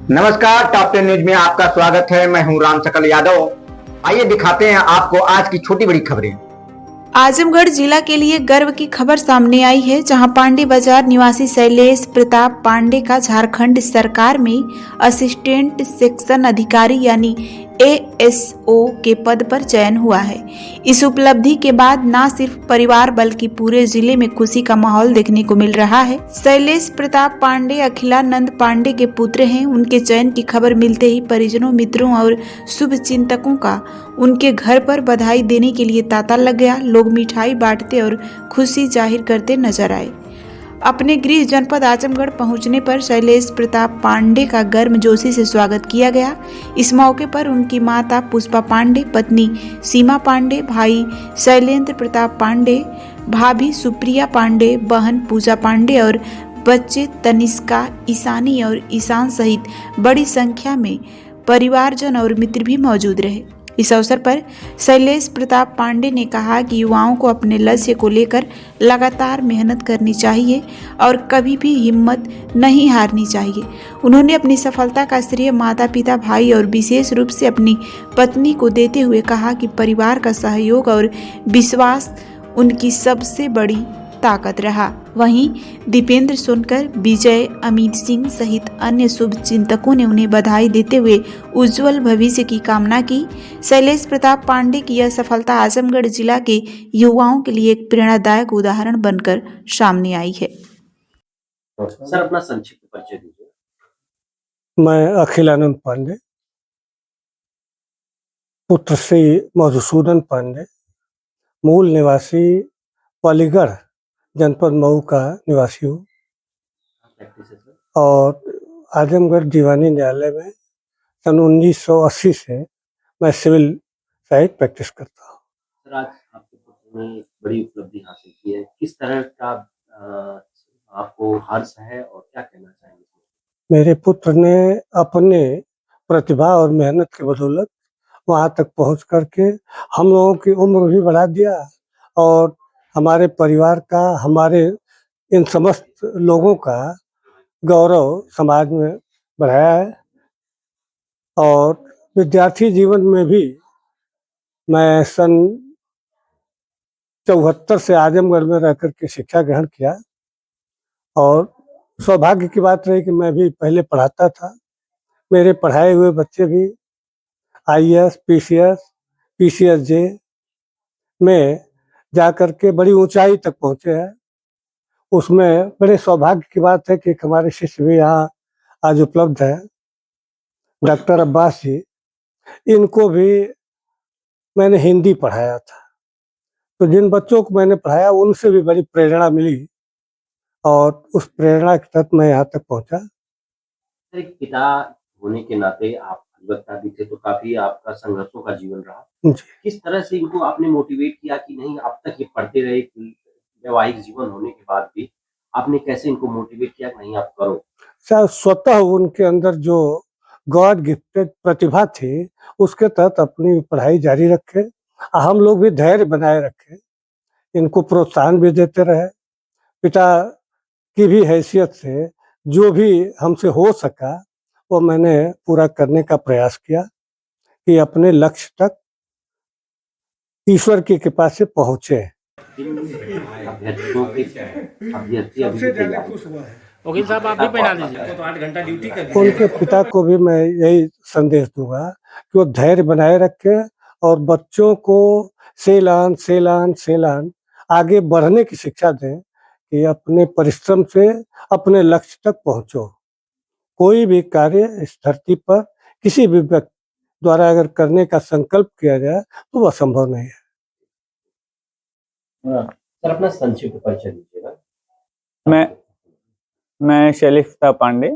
नमस्कार, top 10 news में आपका स्वागत है। मैं हूं राम सकल यादव। आइए दिखाते हैं आपको आज की छोटी बड़ी खबरें। आजमगढ़ जिला के लिए गर्व की खबर सामने आई है, जहां पांडे बाजार निवासी शैलेश प्रताप पांडे का झारखंड सरकार में असिस्टेंट सेक्शन अधिकारी यानी ASO के पद पर चयन हुआ है। इस उपलब्धि के बाद न सिर्फ परिवार बल्कि पूरे जिले में खुशी का माहौल देखने को मिल रहा है। शैलेश प्रताप पांडे अखिलानंद पांडे के पुत्र हैं। उनके चयन की खबर मिलते ही परिजनों, मित्रों और शुभ चिंतकों का उनके घर पर बधाई देने के लिए तांता लग गया। लोग मिठाई बांटते और खुशी जाहिर करते नजर आए। अपने गृह जनपद आजमगढ़ पहुंचने पर शैलेश प्रताप पांडे का गर्मजोशी से स्वागत किया गया। इस मौके पर उनकी माता पुष्पा पांडे, पत्नी सीमा पांडे, भाई शैलेंद्र प्रताप पांडे, भाभी सुप्रिया पांडे, बहन पूजा पांडे और बच्चे तनिष्का, ईशानी और ईशान सहित बड़ी संख्या में परिवारजन और मित्र भी मौजूद रहे। इस अवसर पर शैलेश प्रताप पांडे ने कहा कि युवाओं को अपने लक्ष्य को लेकर लगातार मेहनत करनी चाहिए और कभी भी हिम्मत नहीं हारनी चाहिए। उन्होंने अपनी सफलता का श्रेय माता पिता, भाई और विशेष रूप से अपनी पत्नी को देते हुए कहा कि परिवार का सहयोग और विश्वास उनकी सबसे बड़ी ताकत रहा। वहीं दीपेंद्र सोनकर, विजय, अमित सिंह सहित अन्य शुभ चिंतकों ने उन्हें बधाई देते हुए उज्जवल भविष्य की कामना की। शैलेश प्रताप पांडे की यह सफलता आजमगढ़ जिला के युवाओं के लिए एक प्रेरणादायक उदाहरण बनकर सामने आई है। सर, अपना संक्षिप्त परिचय दीजिए। मैं अखिलानंद पांडे, पुत्र श्री मधुसूदन पांडे, मूल निवासी पालीगढ़ जनपद मऊ का निवासी हूँ और आजमगढ़ दीवानी न्यायालय में सन 1980 से मैं सिविल साइड प्रैक्टिस करता हूँ। सर, आज आपके पुत्र ने बड़ी उपलब्धि हासिल की है, किस तरह का आपको हर्ष है और क्या कहना चाहेंगे? मेरे पुत्र ने अपने प्रतिभा और मेहनत के बदौलत वहाँ तक पहुँच करके हम लोगों की उम्र भी बढ़ा दिया और हमारे परिवार का, हमारे इन समस्त लोगों का गौरव समाज में बढ़ाया है। और विद्यार्थी जीवन में भी मैं सन 74 से आजमगढ़ में रह कर के शिक्षा ग्रहण किया और सौभाग्य की बात रही कि मैं भी पहले पढ़ाता था। मेरे पढ़ाए हुए बच्चे भी IAS, PCS, PCSJ में जा कर के बड़ी ऊंचाई तक पहुंचे हैं। उसमें बड़े सौभाग्य की बात है कि हमारे शिष्य भी यहाँ आज उपलब्ध है। डॉक्टर अब्बास जी, इनको भी मैंने हिंदी पढ़ाया था, तो जिन बच्चों को मैंने पढ़ाया उनसे भी बड़ी प्रेरणा मिली और उस प्रेरणा के तहत मैं यहाँ तक पहुँचा। एक पिता होने के नाते आप बता दी थे, तो काफी आपका संघर्षों का जीवन रहा। किस तरह से इनको आपने मोटिवेट किया कि नहीं, अब तक ये पढ़ते रहे, वैवाहिक जीवन होने के बाद भी आपने कैसे इनको मोटिवेट किया कि नहीं आप करो? स्वतः उनके अंदर जो गॉड गिफ्टेड प्रतिभा थी उसके तहत अपनी पढ़ाई जारी रखे। हम लोग भी धैर्य बनाए रखे, इनको प्रोत्साहन भी देते रहे। पिता की भी हैसियत से जो भी हमसे हो सका वो मैंने पूरा करने का प्रयास किया कि अपने लक्ष्य तक ईश्वर की कृपा से पहुँचे। वकील साहब, आप भी पहना दीजिए, तो 8 घंटा ड्यूटी कर। उनके पिता को भी मैं यही संदेश दूंगा कि वो धैर्य बनाए रखे और बच्चों को सेलान सेलान सेलान आगे बढ़ने की शिक्षा दें कि अपने परिश्रम से अपने लक्ष्य तक पहुंचो। कोई भी कार्य इस धरती पर किसी भी व्यक्ति द्वारा अगर करने का संकल्प किया जाए तो वह संभव नहीं है। सर, अपना संक्षिप्त परिचय दीजिएगा। मैं शैलेश प्रताप पांडे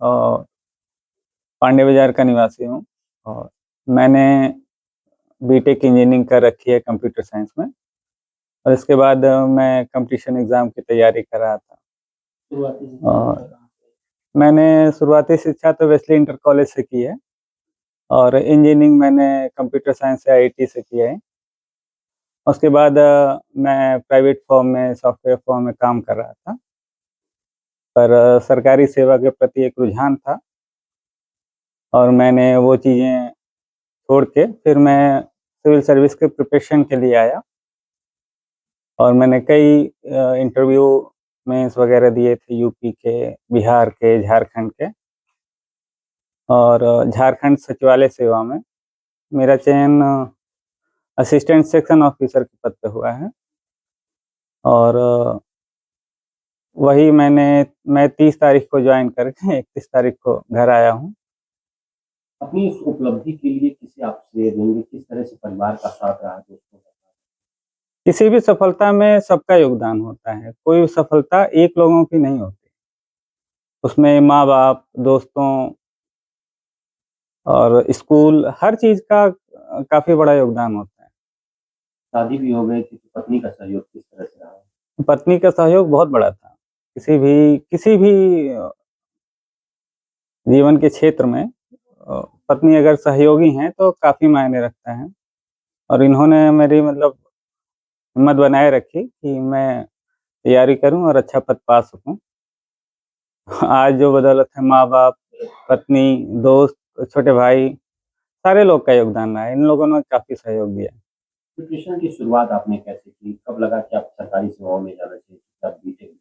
और पांडे बाजार का निवासी हूँ और मैंने बीटेक इंजीनियरिंग कर रखी है कंप्यूटर साइंस में और इसके बाद मैं कंपटीशन एग्ज़ाम की तैयारी कर रहा था। और मैंने शुरुआती शिक्षा तो वेस्ली इंटर कॉलेज से की है और इंजीनियरिंग मैंने कंप्यूटर साइंस से IIT से किया है। उसके बाद मैं प्राइवेट फर्म में, सॉफ्टवेयर फर्म में काम कर रहा था, पर सरकारी सेवा के प्रति एक रुझान था और मैंने वो चीज़ें छोड़ के फिर मैं सिविल सर्विस के प्रिपरेशन के लिए आया और मैंने कई इंटरव्यू मेंस वगैरह दिए थे यूपी के, बिहार के, झारखंड के और झारखंड सचिवालय सेवा में मेरा चयन असिस्टेंट सेक्शन ऑफिसर के पद पे हुआ है और वही मैं 30 तारीख को ज्वाइन करके 31 तारीख को घर आया हूँ। अपनी इस उपलब्धि के लिए किसे आप श्रेय देंगे? किस तरह से परिवार का साथ रहा, दोस्तों का साथ? किसी भी सफलता में सबका योगदान होता है, कोई भी सफलता एक लोगों की नहीं होती। उसमें माँ-बाप, दोस्तों और स्कूल हर चीज़ का काफ़ी बड़ा योगदान होता है। शादी भी हो गई थी, तो पत्नी का सहयोग किस तरह से रहा? पत्नी का सहयोग बहुत बड़ा था। किसी भी जीवन के क्षेत्र में पत्नी अगर सहयोगी हैं तो काफ़ी मायने रखता है और इन्होंने मेरी मतलब हिम्मत बनाए रखी कि मैं तैयारी करूं और अच्छा पद पा सकूं। आज जो बदौलत है माँ-बाप, पत्नी, दोस्त, छोटे भाई सारे लोग का योगदान रहा है। इन लोगों ने काफ़ी सहयोग दिया है। प्रिपरेशन की शुरुआत आपने कैसे की? कब लगा कि आप सरकारी सेवाओं में जाना चाहिए? तब बीटेक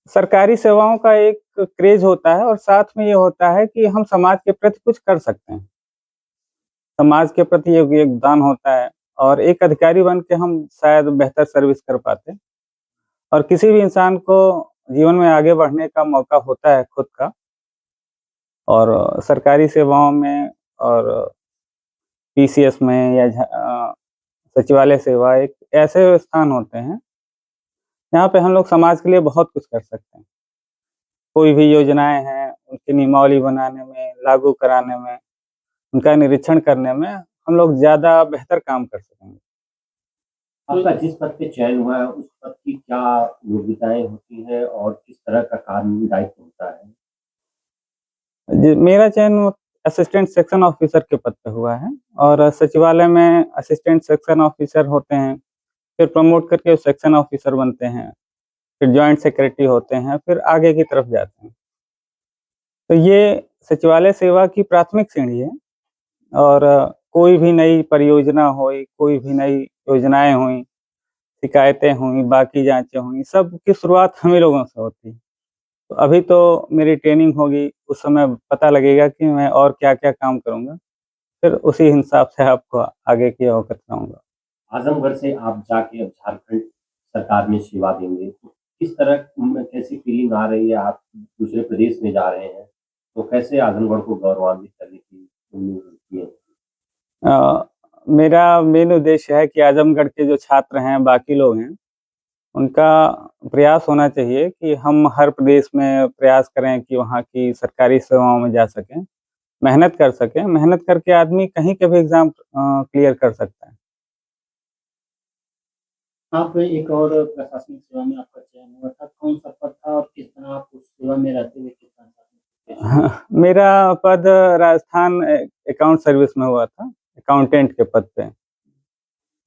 सरकारी सेवाओं का एक क्रेज़ होता है और साथ में ये होता है कि हम समाज के प्रति कुछ कर सकते हैं। समाज के प्रति एक योगदान होता है और एक अधिकारी बन के हम शायद बेहतर सर्विस कर पाते हैं और किसी भी इंसान को जीवन में आगे बढ़ने का मौका होता है खुद का और सरकारी सेवाओं में और पीसीएस में या सचिवालय सेवा एक ऐसे स्थान होते हैं जहाँ पे हम लोग समाज के लिए बहुत कुछ कर सकते हैं। कोई भी योजनाएँ हैं, उनकी नियमावली बनाने में, लागू कराने में, उनका निरीक्षण करने में हम लोग ज़्यादा बेहतर काम कर सकेंगे। आपका जिस पद पे चयन हुआ है, उस पद की क्या योग्यताएँ होती हैं और किस तरह का कार्य दायित्व होता है? मेरा चयन असिस्टेंट सेक्शन ऑफिसर के पद पे हुआ है और सचिवालय में असिस्टेंट सेक्शन ऑफिसर होते हैं, फिर प्रमोट करके सेक्शन ऑफिसर बनते हैं, फिर जॉइंट सेक्रेटरी होते हैं, फिर आगे की तरफ जाते हैं। तो ये सचिवालय सेवा की प्राथमिक सीढ़ी है और कोई भी नई परियोजना हुई, कोई भी नई योजनाएँ हुई, शिकायतें हुई, बाकी जाँचें हुई, सब की शुरुआत हम ही लोगों से होती है। तो अभी तो मेरी ट्रेनिंग होगी, उस समय पता लगेगा कि मैं और क्या-क्या काम करूँगा, फिर उसी हिसाब से आपको आगे की अवगत कराऊँगा। आजमगढ़ से आप जाके अब झारखंड सरकार में सेवा देंगे, तो किस तरह कैसी फीलिंग आ रही है? आप दूसरे प्रदेश में जा रहे हैं, तो कैसे आजमगढ़ को गौरवान्वित करने की उम्मीद होती है? मेरा मेन उद्देश्य है कि आजमगढ़ के जो छात्र हैं, बाकी लोग हैं, उनका प्रयास होना चाहिए कि हम हर प्रदेश में प्रयास करें कि वहाँ की सरकारी सेवाओं में जा सकें, मेहनत कर सकें। मेहनत करके आदमी कहीं के भी एग्ज़ाम क्लियर कर सकता है। आप एक और प्रशासनिक सेवा में आपका चयन हुआ था, कौन-सा पद था और किस तरह आप उस सेवा में रहते हुए किस तरह से? मेरा पद राजस्थान अकाउंट सर्विस में हुआ था, अकाउंटेंट के पद पे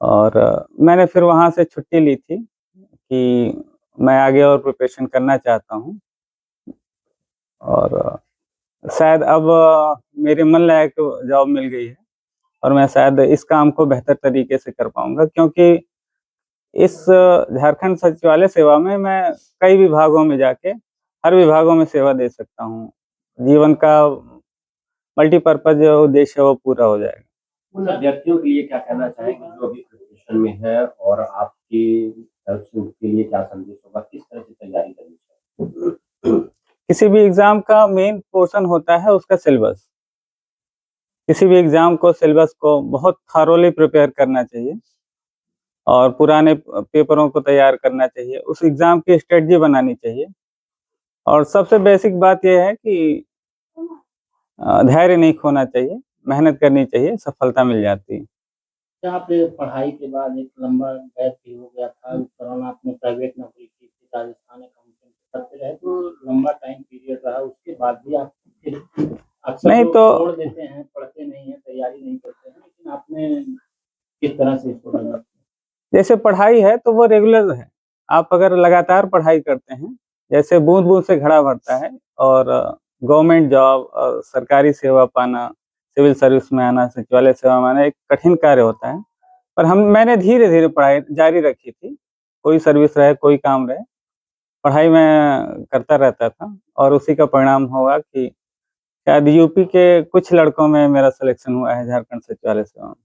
और मैंने फिर वहाँ से छुट्टी ली थी कि मैं आगे और प्रिपरेशन करना चाहता हूँ और शायद अब मेरे मन लायक जॉब मिल गई है और मैं शायद इस काम को बेहतर तरीके से कर पाऊँगा क्योंकि इस झारखंड सचिवालय सेवा में मैं कई विभागों में जाके हर विभागों में सेवा दे सकता हूँ। जीवन का मल्टीपर्पज़ जो उद्देश्य है वो पूरा हो जाएगा। उन अभ्यर्थियों के लिए क्या कहना चाहेंगे जो अभी प्रिपरेशन में है और आपकी तरफ से उनके लिए क्या संदेश होगा? किस तरह से तैयारी करनी चाहिए? किसी भी एग्ज़ाम का मेन पोर्शन होता है उसका सिलेबस। किसी भी एग्ज़ाम को सिलेबस को बहुत थॉरोली प्रिपेयर करना चाहिए और पुराने पेपरों को तैयार करना चाहिए। उस एग्ज़ाम की स्ट्रेटजी बनानी चाहिए और सबसे बेसिक बात ये है कि धैर्य नहीं खोना चाहिए, मेहनत करनी चाहिए, सफलता मिल जाती है। क्या आप पढ़ाई के बाद एक लंबा गैप भी हो गया था, उस दौरान आपने प्राइवेट नौकरी की थी, राजस्थान अकाउंटेंट के पद पे रहे, तो लंबा टाइम पीरियड रहा, उसके बाद भी आप फिर अक्सर नहीं लोग तो छोड़ देते हैं, पढ़ते नहीं हैं, तैयारी नहीं करते हैं, लेकिन आपने किस तरह से इसको डेवलप किया? जैसे पढ़ाई है तो वो रेगुलर है। आप अगर लगातार पढ़ाई करते हैं, जैसे बूँद-बूँद से घड़ा भरता है और गवर्नमेंट जॉब और सरकारी सेवा पाना, सिविल सर्विस में आना, सचिवालय सेवा में आना एक कठिन कार्य होता है। पर मैंने धीरे-धीरे पढ़ाई जारी रखी थी। कोई सर्विस रहे, कोई काम रहे, पढ़ाई मैं करता रहता था और उसी का परिणाम होगा कि शायद यूपी के कुछ लड़कों में मेरा सिलेक्शन हुआ है झारखंड सचिवालय सेवा में।